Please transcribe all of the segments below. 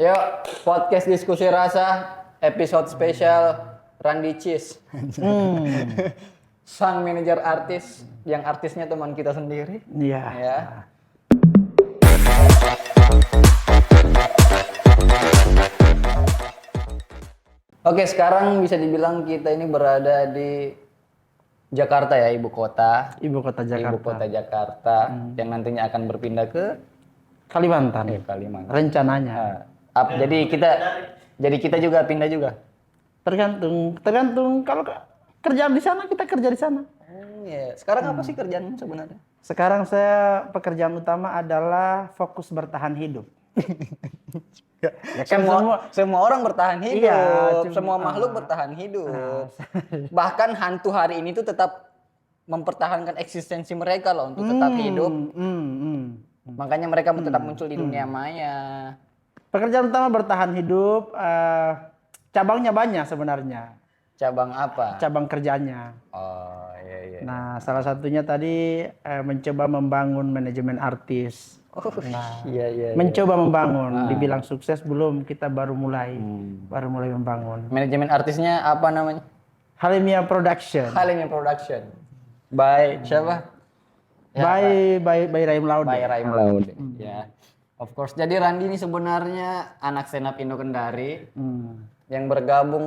Yuk, podcast diskusi rasa, episode spesial Randy Cheese. Sang manajer artis, yang artisnya teman kita sendiri. Iya. Ya. Oke, sekarang bisa dibilang kita ini berada di Jakarta ya, ibu kota. Ibu kota Jakarta. Ibu kota Jakarta yang nantinya akan berpindah ke Kalimantan. Kalimantan. Rencananya. Jadi kita juga pindah juga. Tergantung kalau kerjaan di sana kita kerja di sana. Iya. Sekarang apa sih kerjaan sebenarnya? Sekarang saya pekerjaan utama adalah fokus bertahan hidup. Ya, semua orang bertahan hidup, Iya, semua makhluk bertahan hidup. Bahkan hantu hari ini tuh tetap mempertahankan eksistensi mereka loh untuk tetap hidup. Makanya mereka tetap muncul di dunia maya. Pekerjaan utama bertahan hidup, cabangnya banyak sebenarnya. Cabang apa? Cabang kerjanya. Oh iya. Nah, salah satunya tadi mencoba membangun manajemen artis. Iya. Mencoba membangun, dibilang sukses belum, kita baru mulai membangun. Manajemen artisnya apa namanya? Halimia Production. Halimia Production. By siapa? By Raim Laude. By Raim Laude. Ya. Of course. Jadi Randy ini sebenarnya anak stand up Indo Kendari yang bergabung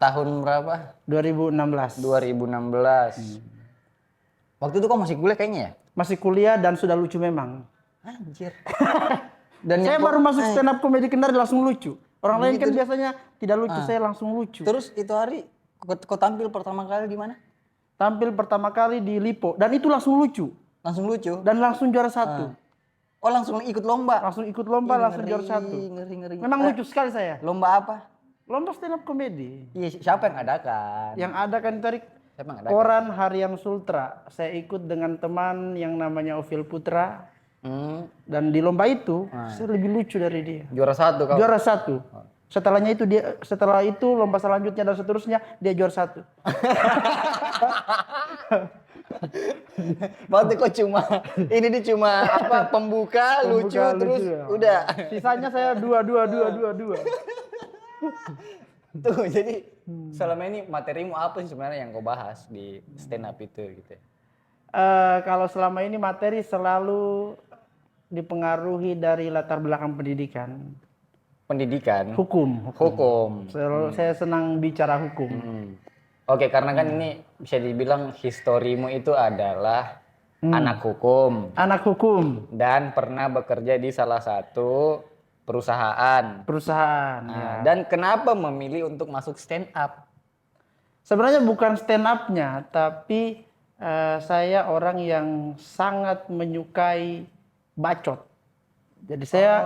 tahun berapa? 2016. 2016. Waktu itu kok masih kuliah kayaknya ya? Masih kuliah dan sudah lucu memang. Anjir. Dan saya baru masuk stand up komedi Kendari langsung lucu. Orang lain kan biasanya tidak lucu, saya langsung lucu. Terus itu hari kau tampil pertama kali di mana? Tampil pertama kali di Lipo dan itu langsung lucu. Langsung lucu. Dan langsung juara 1. Oh, langsung ikut lomba. Langsung ikut lomba, langsung juara 1. Ngeri. Memang lucu sekali saya. Lomba apa? Lomba stand up komedi. Iya, siapa yang adakan? Yang ada kan tarik Siapa yang adakan? Koran Harian Sultra. Saya ikut dengan teman yang namanya Ovil Putra. Dan di lomba itu saya lebih lucu dari dia. Juara 1 kau. Juara 1. Setelah itu lomba selanjutnya dan seterusnya dia juara 1. Berarti kok ini cuma apa pembuka lucu terus ya. udah. Sisanya saya 2. Tuh, jadi selama ini materimu apa sih sebenarnya yang kau bahas di stand up itu gitu? Kalau selama ini materi selalu dipengaruhi dari latar belakang pendidikan. Pendidikan? Hukum. Saya senang bicara hukum. Oke, karena kan ini bisa dibilang historimu itu adalah anak hukum. Anak hukum. Dan pernah bekerja di salah satu perusahaan. Ya. Dan kenapa memilih untuk masuk stand up? Sebenarnya bukan stand up-nya, tapi saya orang yang sangat menyukai bacot. Jadi saya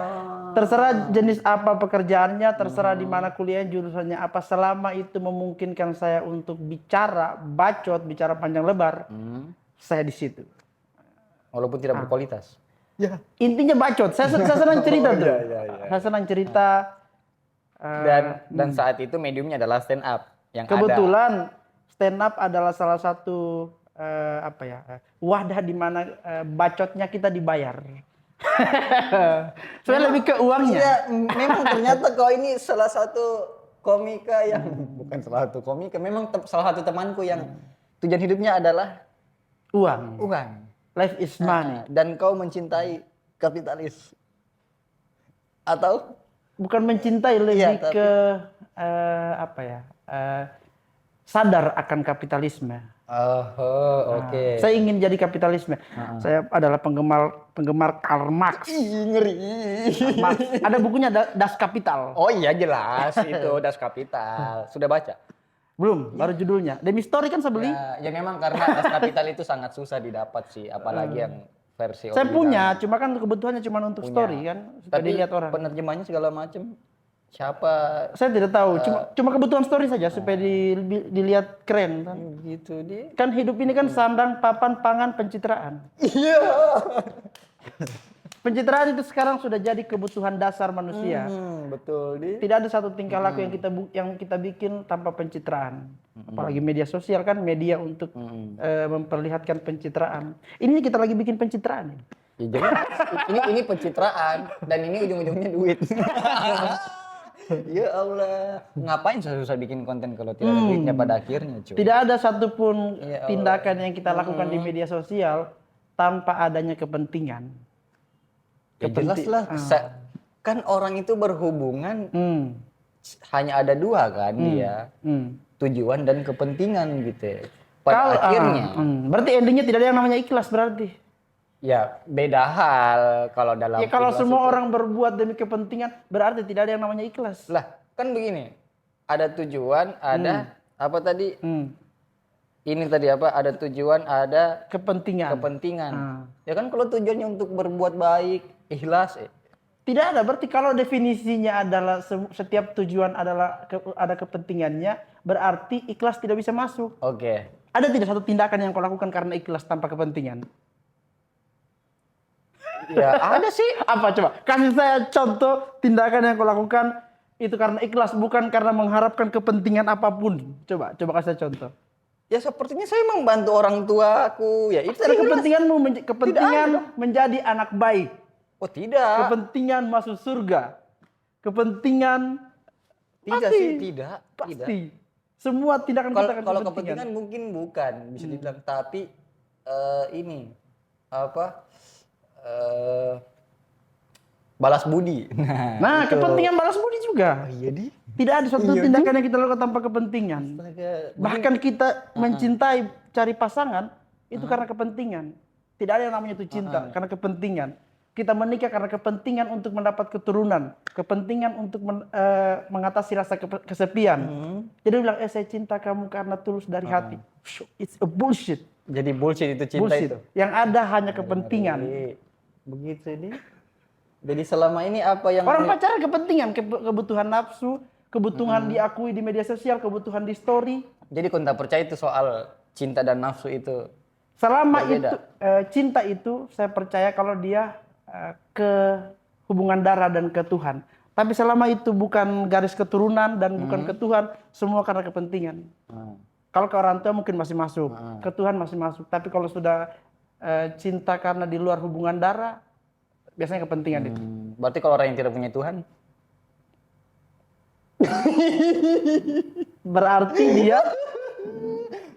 terserah jenis apa pekerjaannya, terserah di mana kuliah, jurusannya apa, selama itu memungkinkan saya untuk bicara panjang lebar, saya di situ. Walaupun tidak berkualitas. Ya. Intinya bacot. Saya senang cerita tuh. Saya senang cerita. Dan saat itu mediumnya adalah stand up yang kebetulan stand up adalah salah satu wadah di mana bacotnya kita dibayar. Saya lebih ke uangnya. Iya, memang ternyata kau ini salah satu komika yang bukan salah satu komika, memang salah satu temanku yang tujuan hidupnya adalah uang. Life is money. Dan kau mencintai kapitalis. Atau bukan mencintai, lebih ke sadar akan kapitalisme. Oke. Saya ingin jadi kapitalisme. Saya adalah penggemar Karl Marx. Ngeri. Ada bukunya Das Kapital. Oh iya jelas itu Das Kapital. Sudah baca? Belum, baru judulnya. Demi Story kan saya beli. Ya memang karena Das Kapital itu sangat susah didapat sih, apalagi yang versi saya original. punya, cuma kan kebutuhannya cuma untuk story kan, supaya Tapi dilihat orang. penerjemahnya segala macam siapa? Saya tidak tahu, cuma kebutuhan story saja supaya dilihat keren kan. Gitu dia. Kan hidup ini kan sandang, papan, pangan, pencitraan. Iya. Pencitraan itu sekarang sudah jadi kebutuhan dasar manusia. Betul di. Tidak ada satu tingkah laku yang kita bikin tanpa pencitraan. Apalagi media sosial kan media untuk memperlihatkan pencitraan. Ini kita lagi bikin pencitraan. Ya, jadi ini pencitraan dan ini ujung-ujungnya duit. Ya Allah, ngapain susah-susah bikin konten kalau tidak ada duitnya pada akhirnya, cuy. Tidak ada satupun Ya Allah. tindakan yang kita lakukan di media sosial tanpa adanya kepentingan. Ya jelas lah, kan orang itu berhubungan hanya ada dua kan dia, tujuan dan kepentingan gitu. Pada akhirnya, berarti endingnya tidak ada yang namanya ikhlas berarti. ya beda hal kalau dalam. Ya kalau ikhlas semua itu. orang berbuat demi kepentingan berarti tidak ada yang namanya ikhlas. Lah, kan begini, ada tujuan, ada apa tadi? Ini tadi apa? Ada tujuan, ada Kepentingan. Ya kan kalau tujuannya untuk berbuat baik, ikhlas. Tidak ada, berarti kalau definisinya adalah setiap tujuan adalah ada kepentingannya, berarti ikhlas tidak bisa masuk. Oke. Ada tidak satu tindakan yang kau lakukan karena ikhlas tanpa kepentingan? Ya ada sih. Apa coba? Kasih saya contoh tindakan yang kau lakukan itu karena ikhlas, bukan karena mengharapkan kepentingan apapun. Coba kasih saya contoh. Ya sepertinya saya membantu orang tua aku. Ya itu Ada ikhlas. kepentinganmu, kepentingan menjadi anak baik. Oh tidak. Kepentingan masuk surga. Kepentingan Tidak pasti, sih, tidak. Pasti. Semua tindakan kita akan Kalau kepentingan mungkin bukan bisa dibilang, tapi ini apa? Balas budi. Nah, itu. kepentingan balas budi juga. Oh, iya di. Tidak ada suatu tindakan yang kita lakukan tanpa kepentingan. Bahkan kita mencintai, cari pasangan itu karena kepentingan. Tidak ada yang namanya itu cinta karena kepentingan. Kita menikah karena kepentingan untuk mendapat keturunan, kepentingan untuk mengatasi rasa kesepian. Jadi bilang, saya cinta kamu karena tulus dari hati. It's a bullshit. Jadi bullshit itu cinta Bullshit. itu. Yang ada hanya kepentingan. Begitu ini. Jadi selama ini apa yang Orang pacaran kepentingan, kebutuhan nafsu, kebutuhan diakui di media sosial, kebutuhan di story. Jadi kau tak percaya itu soal cinta dan nafsu itu? Selama berbeda. itu cinta itu saya percaya kalau dia ke hubungan darah dan ke Tuhan. Tapi selama itu bukan garis keturunan dan bukan ke Tuhan, semua karena kepentingan. Kalau ke orang tua mungkin masih masuk, ke Tuhan masih masuk. Tapi kalau sudah cinta karena di luar hubungan darah, biasanya kepentingan itu. Berarti kalau orang yang tidak punya Tuhan? Berarti dia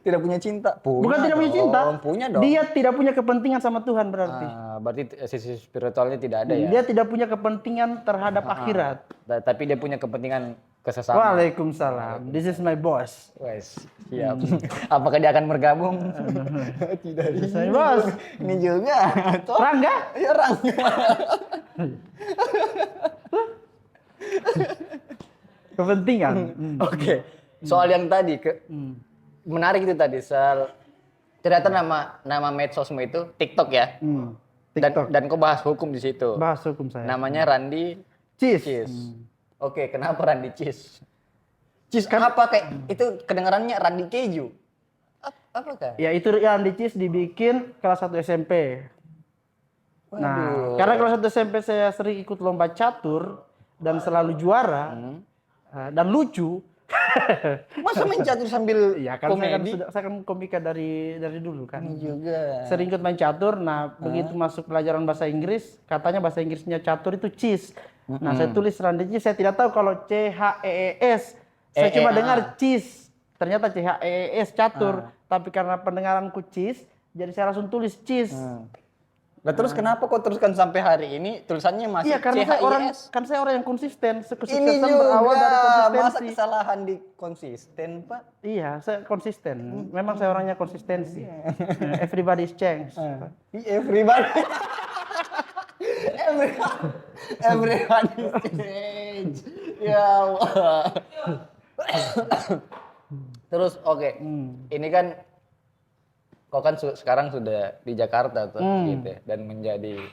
tidak punya cinta. bukan tidak punya cinta. Punya dong. Dia tidak punya kepentingan sama Tuhan berarti. Berarti sisi spiritualnya tidak ada ya? Dia tidak punya kepentingan terhadap akhirat. Tapi dia punya kepentingan kesesamaan. Waalaikumsalam. This is my boss. Wes, siap. Apakah dia akan bergabung? Tidak. This is my boss. Ini juga. Rangga? Ya Rangga. Kepentingan. Oke. Soal yang tadi menarik itu tadi soal ternyata nama medsosmu itu TikTok ya. TikTok. Dan kau bahas hukum di situ. Bahas hukum saya. Namanya Randi Cheese. Oke, kenapa Randi Cheese? Cheese apa kayak itu kedengarannya Randi keju. Apakah? Ya itu yang di Cheese dibikin kelas 1 SMP. Nah, karena kelas 1 SMP saya sering ikut lomba catur dan selalu juara dan lucu. Masa main catur sambil Ya kan komedi? saya kan komika dari dulu kan. Ini juga. Sering ikut main catur. Nah, begitu masuk pelajaran bahasa Inggris, katanya bahasa Inggrisnya catur itu cheese. Nah, saya tulis Randi Cheese. Saya tidak tahu kalau CHEES. Saya cuma dengar cheese. Ternyata CHEES catur. Tapi karena pendengaranku cheese, jadi saya langsung tulis cheese. Nah, terus kenapa kok teruskan sampai hari ini tulisannya masih Iya, karena CHIS? saya orang yang konsisten. Ini Kesuksesan juga berawal dari konsistensi. masa kesalahan di konsisten, Pak? Iya, saya konsisten. Memang saya orangnya konsistensi. Everybody is change. Everybody. Everyone is change. Ya Allah. Terus oke. Ini kan kau kan sekarang sudah di Jakarta tuh gitu ya, dan menjadi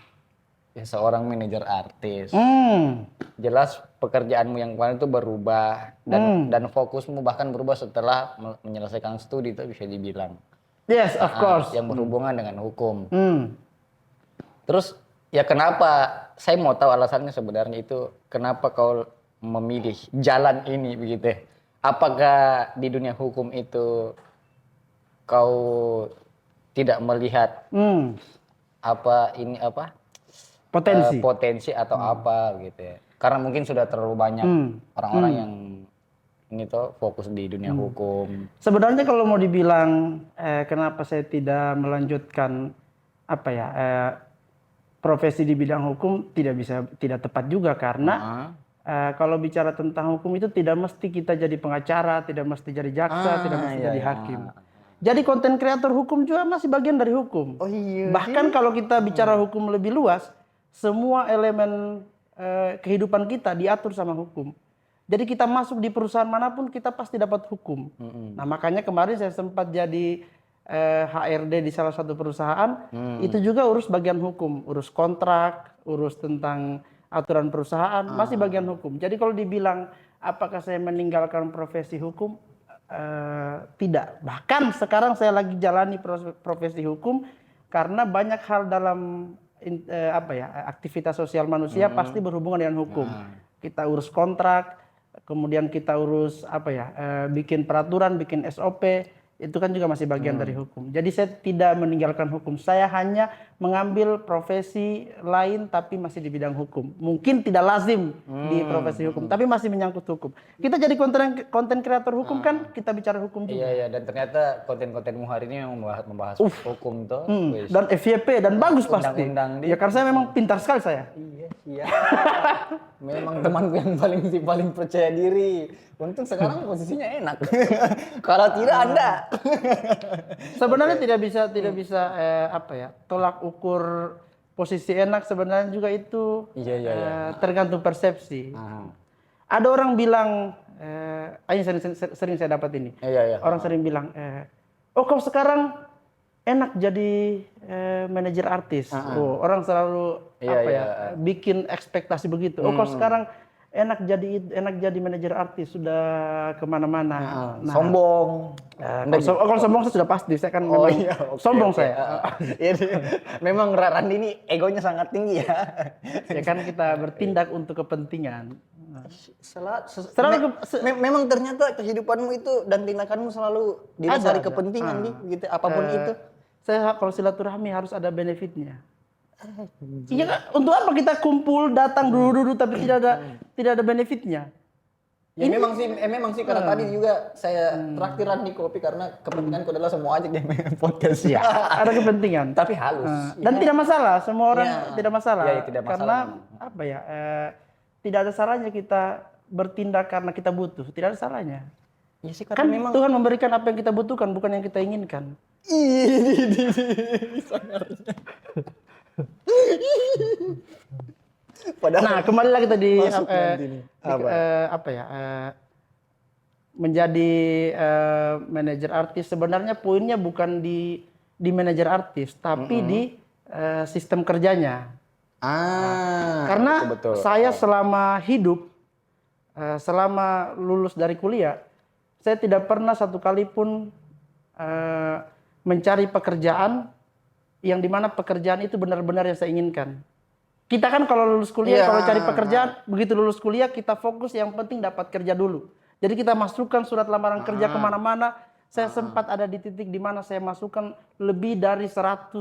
seorang manajer artis. Jelas pekerjaanmu yang kemarin itu berubah dan fokusmu bahkan berubah setelah menyelesaikan studi itu bisa dibilang. Yes, of course. Yang berhubungan dengan hukum. Terus ya kenapa? Saya mau tahu alasannya sebenarnya itu kenapa kau memilih jalan ini begitu? Apakah di dunia hukum itu kau tidak melihat potensi atau apa gitu ya. Karena mungkin sudah terlalu banyak orang-orang yang ini tuh fokus di dunia hukum. Sebenarnya kalau mau dibilang kenapa saya tidak melanjutkan apa ya profesi di bidang hukum, tidak tepat juga karena kalau bicara tentang hukum itu tidak mesti kita jadi pengacara, tidak mesti jadi jaksa, tidak mesti jadi hakim. Jadi konten kreator hukum juga masih bagian dari hukum. Oh iya. Bahkan kalau kita bicara hukum lebih luas, semua elemen kehidupan kita diatur sama hukum. Jadi kita masuk di perusahaan manapun kita pasti dapat hukum. Nah makanya kemarin saya sempat jadi HRD di salah satu perusahaan, itu juga urus bagian hukum, urus kontrak, urus tentang aturan perusahaan, masih bagian hukum. Jadi kalau dibilang apakah saya meninggalkan profesi hukum, tidak. Bahkan sekarang saya lagi jalani profesi hukum karena banyak hal dalam aktivitas sosial manusia pasti berhubungan dengan hukum. Kita urus kontrak, kemudian kita urus bikin peraturan, bikin SOP, itu kan juga masih bagian dari hukum. Jadi saya tidak meninggalkan hukum, saya hanya mengambil profesi lain tapi masih di bidang hukum. Mungkin tidak lazim di profesi hukum, tapi masih menyangkut hukum. Kita jadi konten kreator hukum kan, kita bicara hukum juga. Iya, dan ternyata konten-kontenmu hari ini memang membahas hukum tuh. Dan FYP, dan bagus pasti. Undang-undang Ya karena saya memang pintar sekali saya. Iya. Memang temanku yang paling percaya diri. Untung sekarang posisinya enak. Kalau tidak Anda. Sebenarnya tidak bisa tolak ukur posisi enak sebenarnya juga itu tergantung persepsi. Ada orang bilang ini sering saya dapat ini. Orang sering bilang kau sekarang enak jadi manajer artis. Orang selalu bikin ekspektasi begitu. Kau sekarang enak jadi manajer artis, sudah kemana-mana. Sombong. Kalau sombong saya sudah pasti, saya kan sombong saya. Memang Randi ini egonya sangat tinggi ya. Ya kan kita bertindak untuk kepentingan. Memang ternyata kehidupanmu itu dan tindakanmu selalu didasari kepentingan gitu, apapun itu. Saya kalau silaturahmi harus ada benefitnya. Iya kan? Untuk apa kita kumpul datang dulu tapi tidak ada benefitnya? Ya memang sih karena tadi juga saya traktiran di kopi karena kepentinganku adalah semua aja di podcast. Ya, ada kepentingan. Tapi halus. Dan tidak masalah, semua orang tidak masalah. Tidak masalah. Karena tidak ada salahnya kita bertindak karena kita butuh. Tidak ada salahnya. Ya sih, kan memang Tuhan memberikan apa yang kita butuhkan, bukan yang kita inginkan. Nah, kembali lagi tadi menjadi manajer artis. Sebenarnya poinnya bukan di manajer artis, tapi di sistem kerjanya. Karena betul. Saya selama hidup, selama lulus dari kuliah, saya tidak pernah satu kali pun mencari pekerjaan yang dimana pekerjaan itu benar-benar yang saya inginkan. Kita kan kalau lulus kuliah, kalau cari pekerjaan, begitu lulus kuliah kita fokus yang penting dapat kerja dulu. Jadi kita masukkan surat lamaran kerja kemana-mana. Saya sempat ada di titik di mana saya masukkan lebih dari 100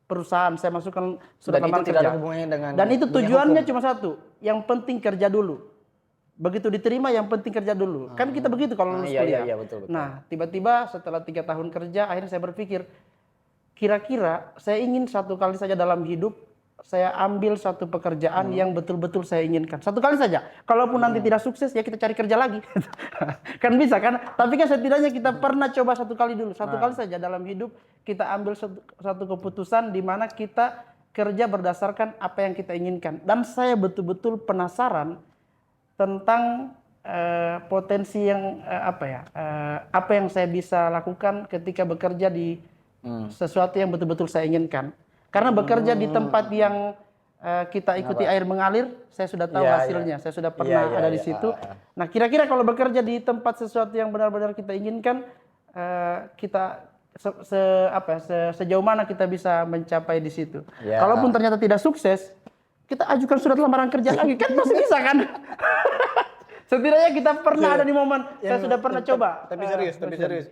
perusahaan. Saya masukkan surat lamaran kerja. Dan itu tujuannya cuma satu, yang penting kerja dulu. Begitu diterima yang penting kerja dulu. Kan kita begitu kalau lulus kuliah. Betul. Nah, tiba-tiba setelah 3 tahun kerja, akhirnya saya berpikir, kira-kira saya ingin satu kali saja dalam hidup saya ambil satu pekerjaan yang betul-betul saya inginkan. Satu kali saja. Kalaupun nanti tidak sukses, ya kita cari kerja lagi. Kan bisa kan? Tapi kan setidaknya kita pernah coba satu kali dulu. Satu kali saja dalam hidup kita ambil satu keputusan di mana kita kerja berdasarkan apa yang kita inginkan. Dan saya betul-betul penasaran tentang potensi yang apa yang saya bisa lakukan ketika bekerja di sesuatu yang betul-betul saya inginkan. Karena bekerja di tempat yang kita ikuti air mengalir, saya sudah tahu hasilnya. Saya sudah pernah ada di situ. Nah, kira-kira kalau bekerja di tempat sesuatu yang benar-benar kita inginkan, kita sejauh mana kita bisa mencapai di situ. Kalaupun ternyata tidak sukses, kita ajukan surat lamaran kerja lagi, kan masih bisa kan? Setidaknya kita pernah ada di momen saya sudah pernah coba. Tapi serius.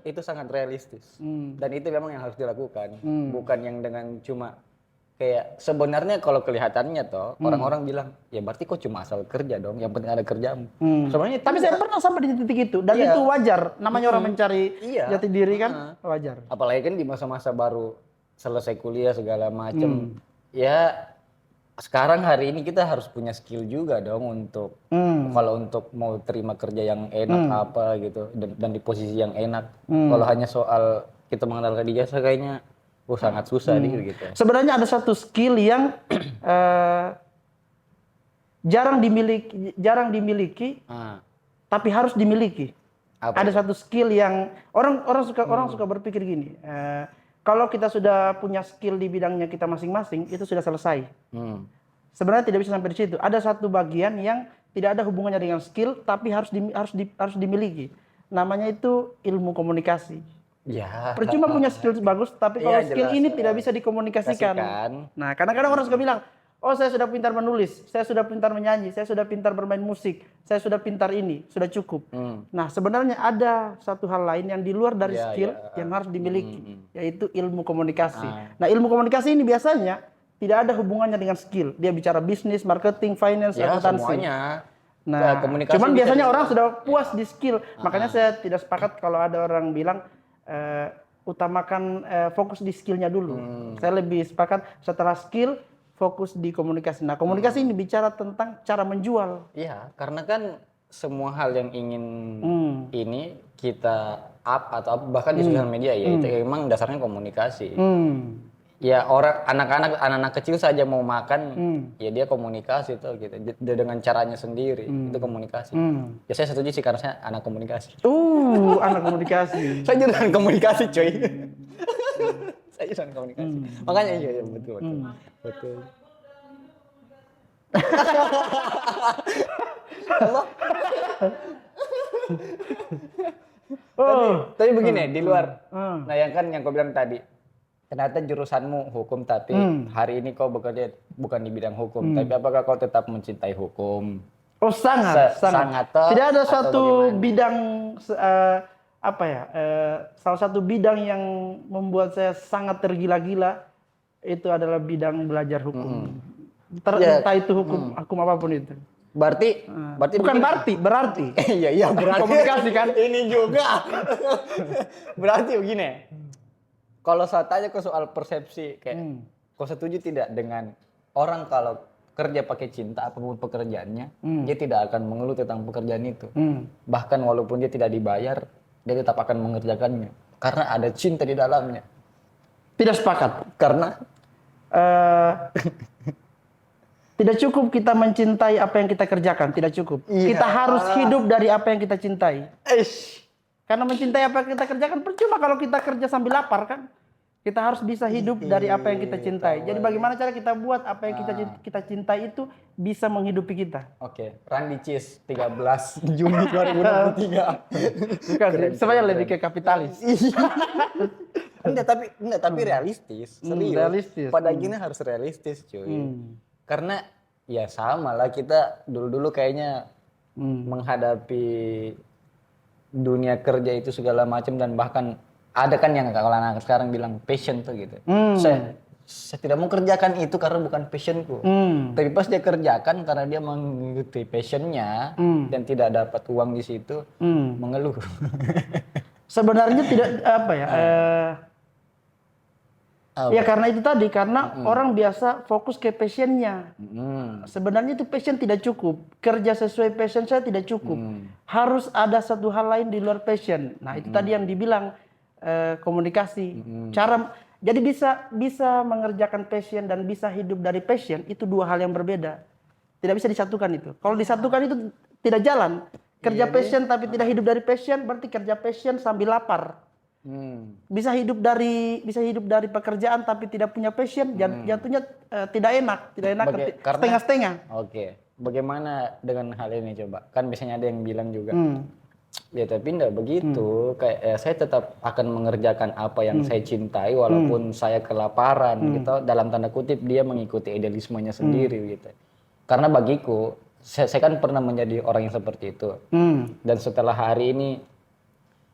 Itu sangat realistis. Dan itu memang yang harus dilakukan. Bukan yang dengan cuma kayak sebenarnya kalau kelihatannya toh orang-orang bilang ya berarti kok cuma asal kerja dong, yang penting ada kerjamu. Sebenarnya Tapi saya pernah sampai di titik itu dan Iya. itu wajar. Namanya orang mencari Iya. jati diri kan wajar. apalagi kan di masa-masa baru selesai kuliah segala macem. Ya sekarang hari ini kita harus punya skill juga dong untuk kalau untuk mau terima kerja yang enak apa gitu dan di posisi yang enak. Kalau hanya soal kita mengandalkan ijazah kayaknya sangat susah gitu. Sebenarnya ada satu skill yang jarang dimiliki tapi harus dimiliki. Apa Ada satu skill yang orang suka berpikir gini. Kalau kita sudah punya skill di bidangnya kita masing-masing, itu sudah selesai. Sebenarnya tidak bisa sampai di situ. Ada satu bagian yang tidak ada hubungannya dengan skill, tapi harus dimiliki. Namanya itu ilmu komunikasi. Ya. Percuma punya skill bagus, tapi kalau skill jelas. ini tidak bisa dikomunikasikan. Nah, kadang-kadang orang suka bilang, oh saya sudah pintar menulis, saya sudah pintar menyanyi, saya sudah pintar bermain musik, saya sudah pintar ini, sudah cukup. Nah, sebenarnya ada satu hal lain yang di luar dari skill yang harus dimiliki, yaitu ilmu komunikasi. Nah, ilmu komunikasi ini biasanya tidak ada hubungannya dengan skill. Dia bicara bisnis, marketing, finance, akuntansi. Semuanya. Nah, cuman biasanya orang sudah puas di skill. Makanya saya tidak sepakat kalau ada orang bilang utamakan fokus di skillnya dulu. Saya lebih sepakat setelah skill fokus di komunikasi. Nah, komunikasi ini bicara tentang cara menjual. Iya, karena kan semua hal yang ingin ini kita up atau bahkan di sosial media ya itu emang dasarnya komunikasi. Ya anak-anak kecil saja mau makan ya dia komunikasi tuh gitu. Dia dengan caranya sendiri itu komunikasi. Ya saya setuju sih karena saya anak komunikasi. Anak komunikasi. Saya jurusan komunikasi coy. Saya jurusan komunikasi. Makanya iya betul. Allah. Tapi begini di luar. Nah yang kau bilang tadi. Ternyata jurusanmu hukum tapi hari ini kau bekerja bukan di bidang hukum. Tapi apakah kau tetap mencintai hukum? Oh sangat. Tidak ada suatu bidang salah satu bidang yang membuat saya sangat tergila-gila itu adalah bidang belajar hukum. Entah itu hukum apapun itu. Berarti bukan berarti. Iya berarti. Komunikasi kan ini juga. Berarti begini. Kalau saya tanya ke soal persepsi kayak kau setuju tidak dengan orang kalau kerja pakai cinta apapun pekerjaannya, dia tidak akan mengeluh tentang pekerjaan itu. Bahkan walaupun dia tidak dibayar, dia tetap akan mengerjakannya karena ada cinta di dalamnya. Tidak sepakat. Karena tidak cukup kita mencintai apa yang kita kerjakan, tidak cukup. Kita harus hidup dari apa yang kita cintai. Karena mencintai apa yang kita kerjakan percuma kalau kita kerja sambil lapar kan. Kita harus bisa hidup dari apa yang kita cintai. Jadi bagaimana cara kita buat apa yang kita cintai itu bisa menghidupi kita. Oke, Randy Cheese 13 Juni 2023. Bukan, sebenarnya lebih ke kapitalis. Enggak, tapi realistis, serius. Realistis. Pada gini harus realistis, cuy. Karena ya sama lah kita dulu kayaknya menghadapi dunia kerja itu segala macam dan bahkan ada kan yang kalau anak sekarang bilang passion tuh gitu. Saya tidak mau kerjakan itu karena bukan passionku. Tapi pas dia kerjakan karena dia mengikuti passionnya dan tidak dapat uang di situ, mengeluh. Sebenarnya tidak ya karena itu tadi, karena orang biasa fokus ke passionnya. Sebenarnya itu passion tidak cukup. Kerja sesuai passion saya tidak cukup. Harus ada satu hal lain di luar passion. Nah itu tadi yang dibilang komunikasi. Jadi bisa mengerjakan passion dan bisa hidup dari passion itu dua hal yang berbeda. Tidak bisa disatukan itu. Kalau disatukan itu tidak jalan. Kerja passion tapi tidak hidup dari passion berarti kerja passion sambil lapar. Bisa hidup dari pekerjaan tapi tidak punya passion, jatuhnya tidak enak setengah-setengah. Oke. Bagaimana dengan hal ini coba? Kan biasanya ada yang bilang juga. Ya tapi enggak begitu. Kayak saya tetap akan mengerjakan apa yang saya cintai walaupun saya kelaparan gitu. Dalam tanda kutip dia mengikuti idealismenya sendiri gitu. Karena bagiku saya kan pernah menjadi orang yang seperti itu. Dan setelah hari ini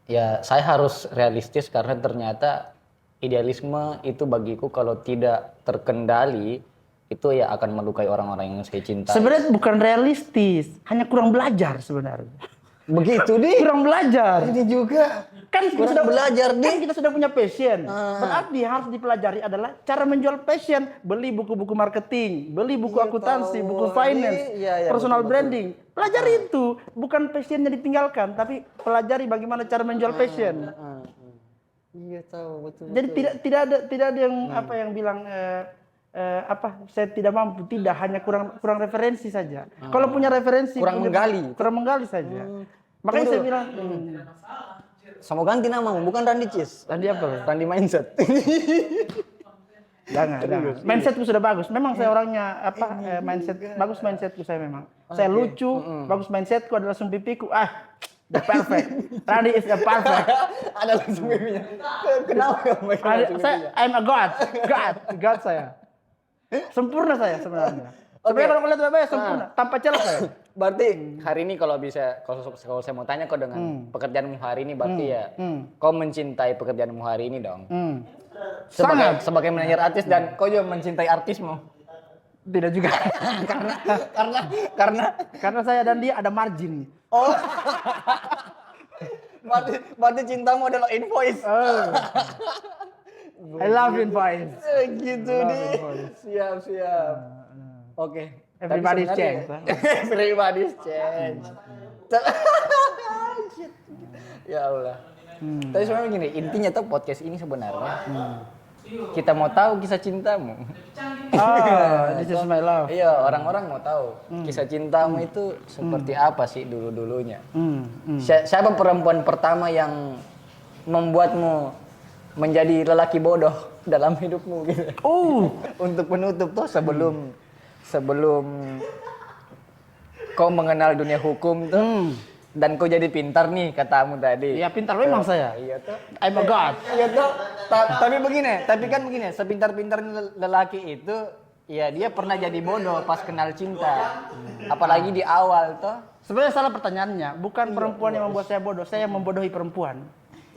ya saya harus realistis karena ternyata idealisme itu bagiku kalau tidak terkendali itu ya akan melukai orang-orang yang saya cintai. Sebenarnya bukan realistis, hanya kurang belajar sebenarnya. Begitu deh. Kurang belajar. Ini juga Kan kita kurang sudah belajar kan deh. kita sudah punya passion. Berarti yang harus dipelajari adalah cara menjual passion. Beli buku-buku marketing, beli buku akuntansi, buku finance, Iya, personal betul. branding. Pelajari itu, bukan passionnya ditinggalkan, tapi pelajari bagaimana cara menjual passion. Iya tahu betul. Jadi tidak ada yang apa yang bilang saya tidak mampu, tidak, hanya kurang referensi saja. Kalau punya referensi Kurang menggali. saja. Makanya saya bilang Sama ganti namamu, bukan Randy Cheese. Randy apa? Randy Mindset. Jangan. Mindsetku sudah bagus. Memang saya orangnya bagus mindsetku saya memang. Saya lucu, bagus mindsetku adalah pipiku. The perfect. Randy is the perfect. Ada langsung miminya. Kenapa I'm a God saya. Sempurna saya sebenarnya. Sebenarnya kalau kalian lihat sempurna, tanpa celah saya. Berarti hari ini kalau saya mau tanya kau dengan pekerjaanmu hari ini berarti ya kau mencintai pekerjaanmu hari ini dong. Sebagai manajer artis dan kau juga mencintai artismu. Tidak juga. karena saya dan dia ada margin. Oh. berarti cintamu adalah invoice. I love invoice. Gitu deh. Siap. Oke. Everybody's change. Everybody's change. Ya Allah. Tapi sebenarnya gini, intinya tuh podcast ini sebenarnya kita mau tahu kisah cintamu. This is my love. Iya, orang-orang mau tahu kisah cintamu itu seperti apa sih dulu-dulunya. Siapa perempuan pertama yang membuatmu menjadi lelaki bodoh dalam hidupmu gitu? Untuk penutup tuh sebelum kau mengenal dunia hukum tuh dan kau jadi pintar nih katamu tadi. Iya, pintar memang saya. Iya tuh. I'm a God. Iya tuh. Tapi kan begini, sepintar-pintar lelaki itu ya dia pernah jadi bodoh pas kenal cinta. Apalagi di awal tuh. Sebenarnya salah pertanyaannya, bukan perempuan yang membuat saya bodoh, saya yang membodohi perempuan.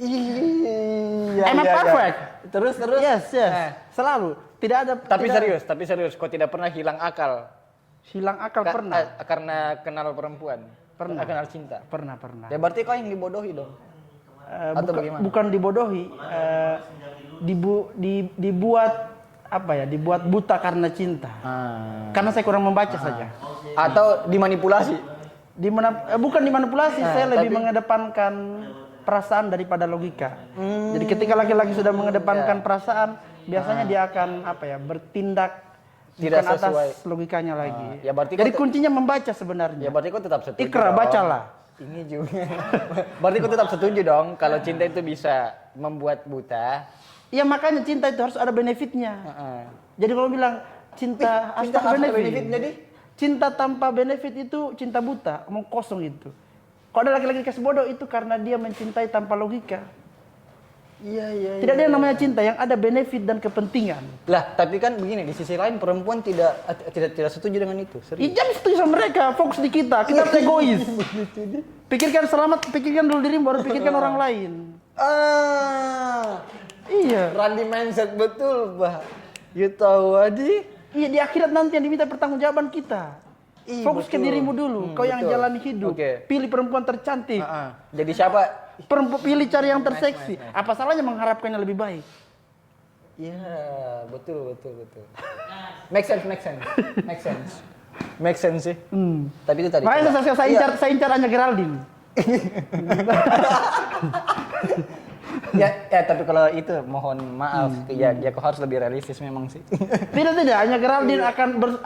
Iya. I'm a perfect. Terus. Yes. Selalu. Tidak ada. Tapi serius, kau tidak pernah hilang akal. Hilang akal pernah. Karena kenal perempuan. Pernah. Kenal cinta. Pernah. Ya berarti kau yang dibodohi dong. Atau bagaimana? Bukan dibodohi, dibuat apa ya? Dibuat buta karena cinta. Karena saya kurang membaca saja. Atau dimanipulasi? Bukan dimanipulasi, saya lebih mengedepankan perasaan daripada logika. Jadi ketika laki-laki sudah mengedepankan perasaan, biasanya dia akan bertindak tidak bukan sesuai atas logikanya lagi. Ya berarti jadi kuncinya membaca sebenarnya. Ya berarti kau tetap setuju. Ikra, bacalah. Ini juga. Berarti kau tetap setuju dong kalau cinta itu bisa membuat buta. Iya, makanya cinta itu harus ada benefitnya. Jadi kalau bilang cinta harus ada benefit. Jadi cinta tanpa benefit itu cinta buta, omong kosong itu. Kalau ada laki-laki kasih bodoh itu karena dia mencintai tanpa logika. Iya. Tidak ada yang namanya cinta yang ada benefit dan kepentingan. Lah, tapi kan begini, di sisi lain perempuan tidak setuju dengan itu. Serius. Jangan setuju sama mereka, fokus di kita. Kita harus egois. Pikirkan dulu dirimu baru pikirkan orang lain. Iya. Randy mindset betul, Bah. You tahu Adi? Iya, di akhirat nanti yang diminta pertanggungjawaban kita. Fokus ke dirimu dulu. Kau yang jalani hidup. Pilih perempuan tercantik. Jadi siapa? Pilih cari yang terseksi. Apa salahnya mengharapkannya lebih baik? Iya, betul. Make sense sih. Tapi itu tadi. Makanya saya incar hanya Geraldine. ya, tapi kalau itu mohon maaf. Ya kau harus lebih realistis memang sih. Tidak, hanya Geraldine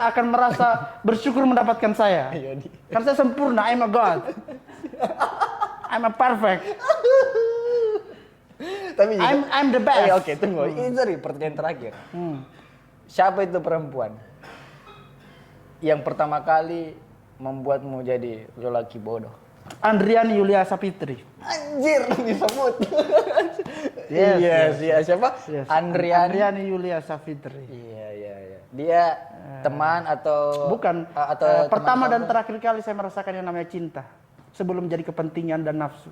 akan merasa bersyukur mendapatkan saya. Karena saya sempurna, I'm a God. I'm a perfect. Tapi I'm the best. Oke, tunggu. Ini dari pertanyaan terakhir. Siapa itu perempuan yang pertama kali membuatmu jadi lelaki bodoh? Andriani Yulia Sapitri. Anjir, disebut. Yes. Siapa? Yes. Andriani Yulia Sapitri. Iya. Dia teman atau bukan? Atau pertama dan terakhir kali saya merasakan yang namanya cinta sebelum jadi kepentingan dan nafsu.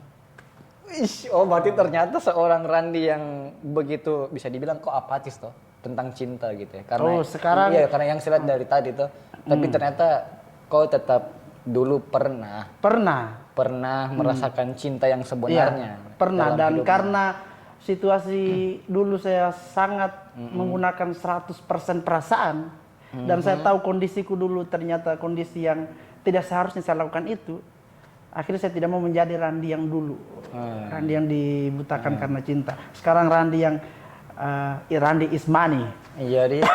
Oh berarti ternyata seorang Randi yang begitu bisa dibilang kok apatis toh tentang cinta gitu ya. Karena sekarang iya karena yang saya lihat dari tadi tuh. Tapi ternyata kau tetap dulu pernah merasakan cinta yang sebenarnya. Iya, pernah dalam dan hidupmu. karena situasi dulu saya sangat menggunakan 100% perasaan dan saya tahu kondisiku dulu ternyata kondisi yang tidak seharusnya saya lakukan itu. Akhirnya saya tidak mau menjadi Randi yang dulu. Randi yang dibutakan karena cinta. Sekarang Randi yang Randi is money. Iya dia.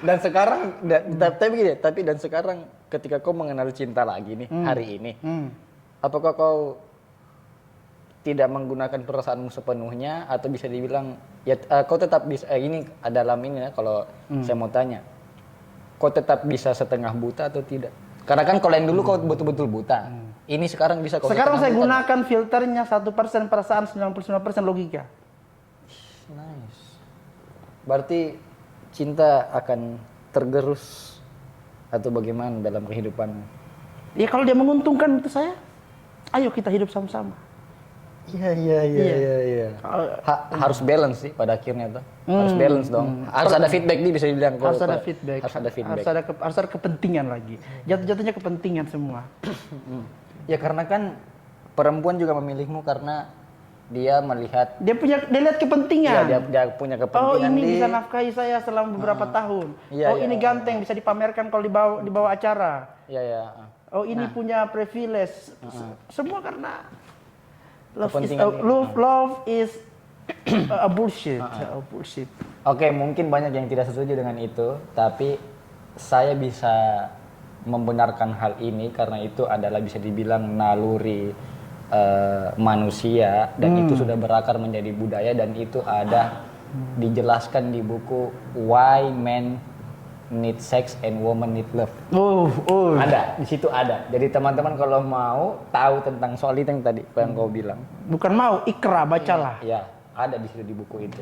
Dan sekarang tapi gini, dan sekarang ketika kau mengenal cinta lagi nih hari ini, apakah kau tidak menggunakan perasaanmu sepenuhnya atau bisa dibilang ya kau tetap bisa ini dalam ini ya kalau saya mau tanya, kau tetap bisa setengah buta atau tidak? Karena kan kalau yang dulu kau betul-betul buta, ini sekarang bisa kau. Sekarang saya buta, gunakan filternya 1% perasaan 99% logika. Nice. Berarti cinta akan tergerus atau bagaimana dalam kehidupan? Ya kalau dia menguntungkan itu saya, ayo kita hidup sama-sama. Iya. Harus balance sih pada akhirnya tuh. Harus balance dong. Harus ada feedback nih bisa dibilang. Harus ada feedback. Harus Harus ada kepentingan lagi. Jatuhnya kepentingan semua. Ya karena kan perempuan juga memilihmu karena dia melihat Dia lihat kepentingan. ya, dia punya kepentingan. Oh ini bisa nafkahi saya selama beberapa tahun. Iya, ini ganteng bisa dipamerkan kalau dibawa acara. Iya. Oh ini punya privilege. Semua karena love is a bullshit. A bullshit. Oke, mungkin banyak yang tidak setuju dengan itu, tapi saya bisa membenarkan hal ini karena itu adalah bisa dibilang naluri manusia dan itu sudah berakar menjadi budaya dan itu ada dijelaskan di buku Why Men Need Sex and Women Need Love. Ada di situ ada. Jadi teman-teman kalau mau tahu tentang soal itu yang tadi yang kau bilang. Bukan mau, Iqra bacalah. Iya, ada di situ di buku itu.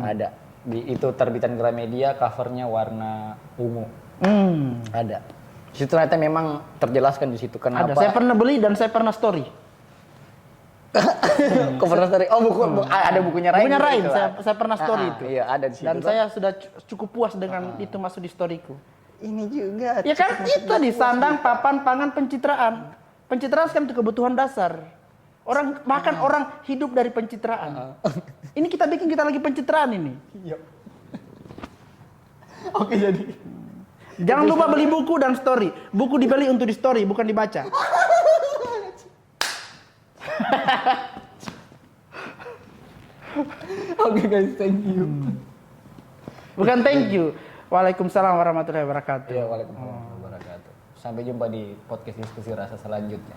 Ada. Itu terbitan Gramedia, covernya warna ungu. Ada. Di situ ternyata memang terjelaskan di situ kenapa. Ada. Saya pernah beli dan saya pernah story. Kau pernah story? Oh ada bukunya Rain. Bukunya Rain, gitu. saya pernah story itu. Iya ada di situ. Dan saya sudah cukup puas dengan itu masuk di storyku. Ini juga. Ya kan itu di sandang, papan, pangan, pencitraan. Pencitraan kan itu kebutuhan dasar. Bahkan orang hidup dari pencitraan. Ini kita bikin kita lagi pencitraan ini. Iya. Oke jadi. Jangan lupa beli buku dan story. Buku dibeli untuk di story, bukan dibaca. Oke guys, thank you. Bukan thank you. Waalaikumsalam warahmatullahi wabarakatuh. Iya, waalaikumsalam warahmatullahi wabarakatuh. Sampai jumpa di podcast diskusi rasa selanjutnya.